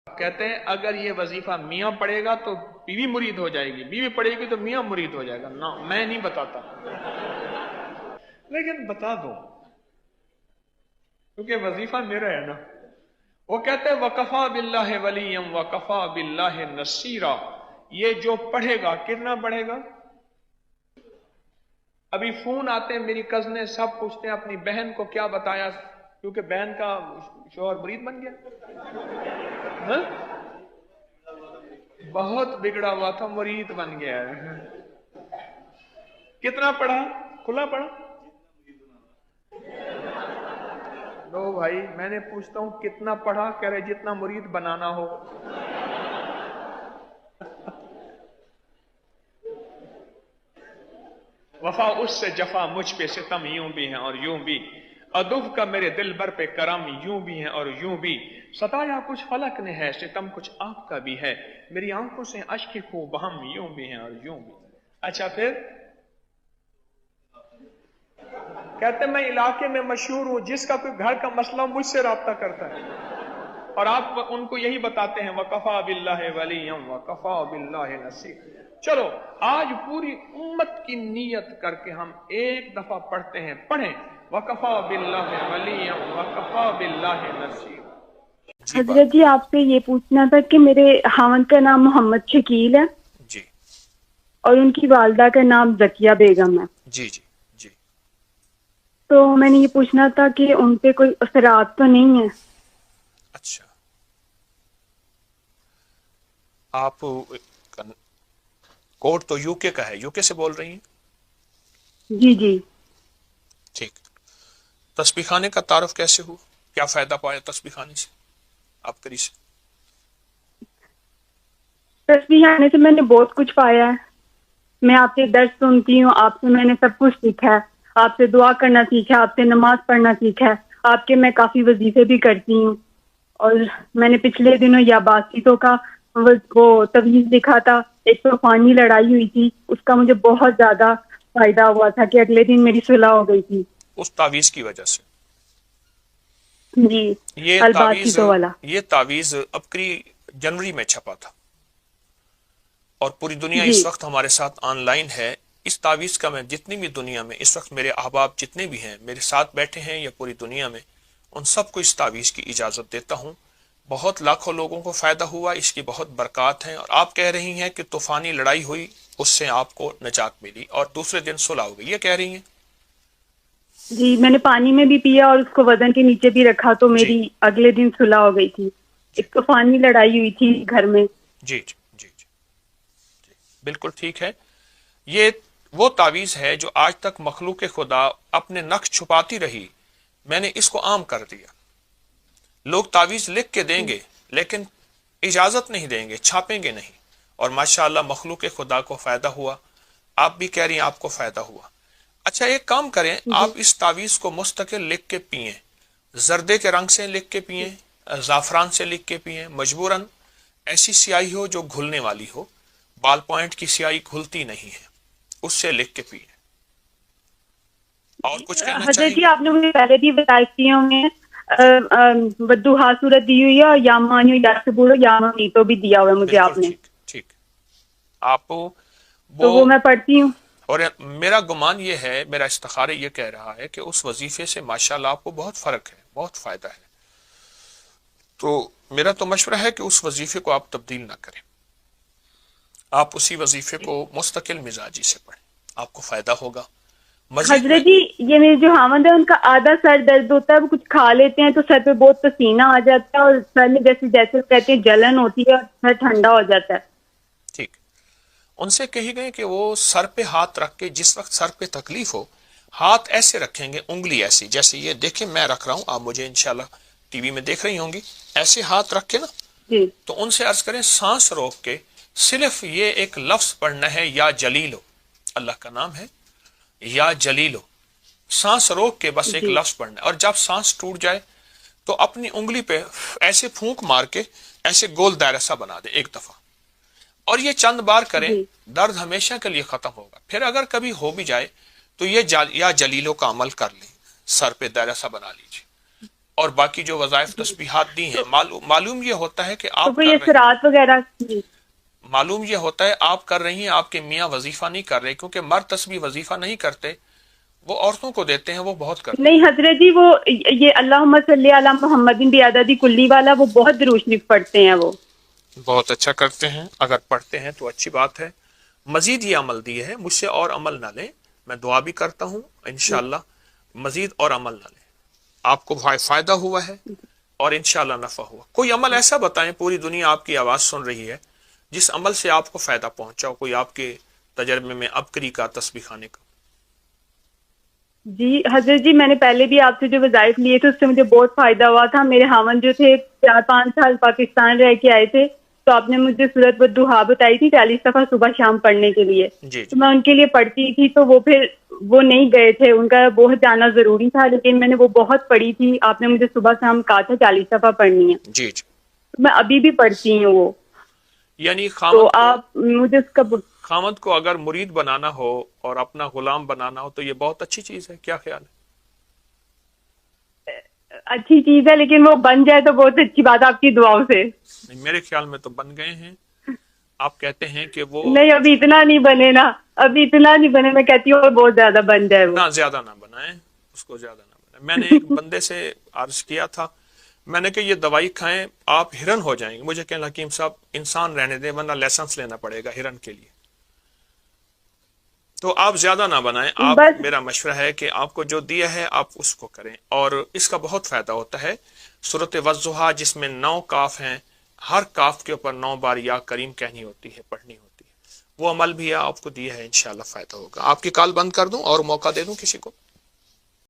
کہتے ہیں اگر یہ وظیفہ میاں پڑھے گا تو بیوی مرید ہو جائے گی، بیوی پڑھے گی تو میاں مرید ہو جائے گا۔ نہ، میں نہیں بتاتا، لیکن بتا دو کیونکہ وظیفہ میرا ہے نا۔ وہ کہتے ہیں وَكَفَى بِاللَّهِ وَلِيًّا وَكَفَى بِاللَّهِ نَصِيرًا، یہ جو پڑھے گا کتنا پڑھے گا؟ ابھی فون آتے ہیں، میری کزنیں سب پوچھتے ہیں اپنی بہن کو کیا بتایا، کیونکہ بہن کا شوہر مرید بن گیا، ہاں؟ بہت بگڑا ہوا تھا، مرید بن گیا ہے۔ کتنا پڑھا؟ کھلا پڑھا؟ لو بھائی، میں نے پوچھتا ہوں کتنا پڑھا، کہہ رہے جتنا مرید بنانا ہو۔ وفا اس سے جفا مجھ پہ ستم یوں بھی ہیں اور یوں بھی، ادب کا میرے دل بر پہ کرم یوں بھی ہیں اور یوں بھی، ستایا کچھ فلک نے ہے ستم کچھ آپ کا بھی ہے، میری آنکھوں سے اشک خوب بہم یوں بھی ہیں اور یوں بھی۔ اچھا پھر کہتے ہیں میں علاقے میں مشہور ہوں، جس کا کوئی گھر کا مسئلہ مجھ سے رابطہ کرتا ہے، اور آپ ان کو یہی بتاتے ہیں وَكَفَى بِاللَّهِ وَلِيًّا وَكَفَى بِاللَّهِ نَصِيرًا۔ چلو آج پوری امت کی نیت کر کے ہم ایک دفعہ پڑھتے ہیں، پڑھیں وَكَفَى بِاللَّهِ وَلِيًّا وَكَفَى بِاللَّهِ نَصِيرًا۔ جی حضرت بات جی آپ سے یہ پوچھنا تھا کہ میرے خاوند کا نام محمد شکیل ہے جی اور ان کی والدہ کا نام زکیہ بیگم ہے، جی جی جی تو میں نے یہ پوچھنا تھا کہ ان پہ کوئی اثرات تو نہیں ہے؟ اچھا، آپ کوڈ تو یو کے کا ہے، یو کے سے بول رہی ہیں؟ جی جی۔ ٹھیک۔ تسبیح خانے کا تعارف کیسے ہوا؟ کیا فائدہ پایا تسبیح خانے سے آپ کری سے؟ تسبیح آنے سے میں نے بہت کچھ پایا ہے، میں آپ کے درس سنتی ہوں، آپ سے میں نے سب کچھ سیکھا ہے، آپ سے دعا کرنا سیکھا ہے، آپ سے نماز پڑھنا سیکھا ہے، آپ کے میں کافی وظیفے بھی کرتی ہوں، اور میں نے پچھلے دنوں یا باسطوں کا وہ تویز لکھا تھا، ایک طوفانی لڑائی ہوئی تھی، اس کا مجھے بہت زیادہ فائدہ ہوا تھا کہ اگلے دن میری صلح ہو گئی تھی۔ اس تعویذ کی وجہ سے؟ جی، یہ تعویذ الباسطوں والا۔ یہ تعویذ ابکری جنوری میں چھپا تھا، اور پوری دنیا جی اس وقت ہمارے ساتھ آن لائن ہے۔ اس تعویذ کا میں جتنی بھی دنیا میں اس وقت میرے احباب جتنے بھی ہیں میرے ساتھ بیٹھے ہیں یا پوری دنیا میں، ان سب کو اس تعویذ کی اجازت دیتا ہوں۔ بہت لاکھوں لوگوں کو فائدہ ہوا، اس کی بہت برکات ہیں، اور آپ کہہ رہی ہیں کہ طوفانی لڑائی ہوئی، اس سے آپ کو نجات ملی اور دوسرے دن صلح ہو گئی، یہ کہہ رہی ہیں؟ جی، میں نے پانی میں بھی پیا اور اس کو وزن کے نیچے بھی رکھا تو جی میری اگلے دن صلح ہو گئی تھی۔ جی ایک طوفانی لڑائی ہوئی تھی گھر میں۔ جی جی جی جی بالکل ٹھیک ہے۔ یہ وہ تعویذ ہے جو آج تک مخلوق خدا اپنے نقش چھپاتی رہی، میں نے اس کو عام کر دیا۔ لوگ تعویذ لکھ کے دیں گے لیکن اجازت نہیں دیں گے، چھاپیں گے نہیں، اور ماشاءاللہ مخلوق خدا کو فائدہ ہوا، آپ بھی کہہ رہی ہیں آپ کو فائدہ ہوا۔ اچھا ایک کام کریں، جی آپ اس تعویذ کو مستقل لکھ کے پئیں، زردے کے رنگ سے لکھ کے پئیں، زعفران سے لکھ کے پئیں، مجبوراً ایسی سیاہی ہو جو گھلنے والی ہو، بال پوائنٹ کی سیاہی گھلتی نہیں ہے، اس سے لکھ کے پئیں۔ اور کچھ کہنا حضرت چاہیں جی گے؟ آپ نے مجھے پہلے بھی بتائی میں بدوہا صورت دی ہوئی ہے، اور یا مانیو یا سبورو یا مانیتو بھی دیا ہوا ہے مجھے بالکل آپ نے، ٹھیک ٹھیک۔ آپ تو وہ میں پڑھتی ہوں۔ اور میرا گمان یہ ہے، میرا استخارہ یہ کہہ رہا ہے کہ اس وظیفے سے ماشاءاللہ آپ کو بہت فرق ہے، بہت فائدہ ہے، تو میرا تو مشورہ ہے کہ اس وظیفے کو آپ تبدیل نہ کریں، آپ اسی وظیفے کو مستقل مزاجی سے پڑھیں، آپ کو فائدہ ہوگا۔ مزید میں حضرت جی یہ میرے جو خاوند ہے ان کا آدھا سر درد ہوتا ہے، وہ کچھ کھا لیتے ہیں تو سر پہ بہت پسینہ آ جاتا ہے، اور سر میں جیسے جیسے کہتے ہیں جلن ہوتی ہے اور سر ٹھنڈا ہو جاتا ہے۔ ٹھیک، ان سے کہی گئے کہ وہ سر پہ ہاتھ رکھ کے، جس وقت سر پہ تکلیف ہو ہاتھ ایسے رکھیں گے، انگلی ایسی، جیسے یہ دیکھیں میں رکھ رہا ہوں، آپ مجھے انشاءاللہ ٹی وی میں دیکھ رہی ہوں گی، ایسے ہاتھ رکھ کے نا، جی تو ان سے عرض کریں سانس روک کے صرف یہ ایک لفظ پڑھنا ہے، یا جلیلو، اللہ کا نام ہے یا جلیلو، سانس روک کے بس ایک جی لفظ پڑھنا ہے، اور جب سانس ٹوٹ جائے تو اپنی انگلی پہ ایسے پھونک مار کے ایسے گول دائرہ سا بنا دے ایک دفعہ، اور یہ چند بار کریں، جی درد ہمیشہ کے لیے ختم ہوگا۔ پھر اگر کبھی ہو بھی جائے تو یہ یا جلیلوں کا عمل کر لیں، سر پہ دائرہ سا بنا لیجیے، اور باقی جو وظائف تسبیحات دی ہیں، معلوم یہ ہوتا ہے کہ تو آپ کوئی کر رہے ہیں، اثرات وغیرہ؟ جی معلوم یہ ہوتا ہے آپ کر رہی ہیں، آپ کے میاں وظیفہ نہیں کر رہے، کیونکہ مرد تسبیح وظیفہ نہیں کرتے، وہ عورتوں کو دیتے ہیں، وہ بہت کرتے نہیں حضرت جی، وہ یہ اللہم صلی علی محمد بعدد کلی والا وہ بہت درود شریف پڑھتے ہیں وہ. ہیں، بہت اچھا کرتے ہیں، اگر پڑھتے ہیں تو اچھی بات ہے. مزید یہ عمل دیے ہے، مجھ سے اور عمل نہ لیں، میں دعا بھی کرتا ہوں انشاءاللہ مزید اور عمل نہ لیں. آپ کو فائدہ ہوا ہے اور انشاءاللہ نفع ہوا. کوئی عمل ایسا بتائیں، پوری دنیا آپ کی آواز سن رہی ہے، جس عمل سے آپ کو فائدہ پہنچا ہو، کوئی آپ کے تجربے میں ابکری کا، تسبیح خانے کا. جی حضرت جی، میں نے پہلے بھی آپ سے جو وظائف لیے تھے اس سے مجھے بہت فائدہ ہوا تھا. میرے خاوند جو تھے 4-5 سال پاکستان رہ کے آئے تھے، تو آپ نے مجھے سورۃ والضحیٰ بتائی تھی 40 دفعہ صبح شام پڑھنے کے لیے. جی تو جی میں ان کے لیے پڑھتی تھی، تو وہ نہیں گئے تھے، ان کا بہت جانا ضروری تھا، لیکن میں نے وہ بہت پڑھی تھی. آپ نے مجھے صبح شام کہا تھا 40 دفعہ پڑھنی ہے. جی جی. میں ابھی بھی پڑھتی ہوں وہ. یعنی تو آپ مجھے اس کا خامد کو اگر مرید بنانا ہو اور اپنا غلام بنانا ہو تو یہ بہت اچھی چیز ہے. کیا خیال ہے؟ اچھی چیز ہے، لیکن وہ بن جائے تو بہت اچھی بات ہے آپ کی دعاؤں سے. میرے خیال میں تو بن گئے ہیں. آپ کہتے ہیں کہ وہ نہیں، ابھی اتنا نہیں بنے نا، ابھی اتنا نہیں بنے. میں کہتی ہوں اور بہت زیادہ بن جائے وہ. نہ زیادہ نہ بنائیں، اس کو زیادہ نہ بنائیں. میں نے ایک بندے سے عرض کیا تھا، میں نے کہ یہ دوائی کھائیں آپ ہرن ہو جائیں گے. مجھے کہنا حکیم صاحب انسان رہنے دیں، ورنہ لائسنس لینا پڑے گا ہرن کے لیے. تو آپ زیادہ نہ بنائیں. آپ بس میرا مشورہ ہے کہ آپ کو جو دیا ہے آپ اس کو کریں، اور اس کا بہت فائدہ ہوتا ہے. سورۃ والضحیٰ جس میں 9 کاف ہیں، ہر کاف کے اوپر 9 بار یا کریم کہنی ہوتی ہے، پڑھنی ہوتی ہے. وہ عمل بھی آپ کو دیا ہے، انشاءاللہ فائدہ ہوگا. آپ کی کال بند کر دوں اور موقع دے دوں کسی کو؟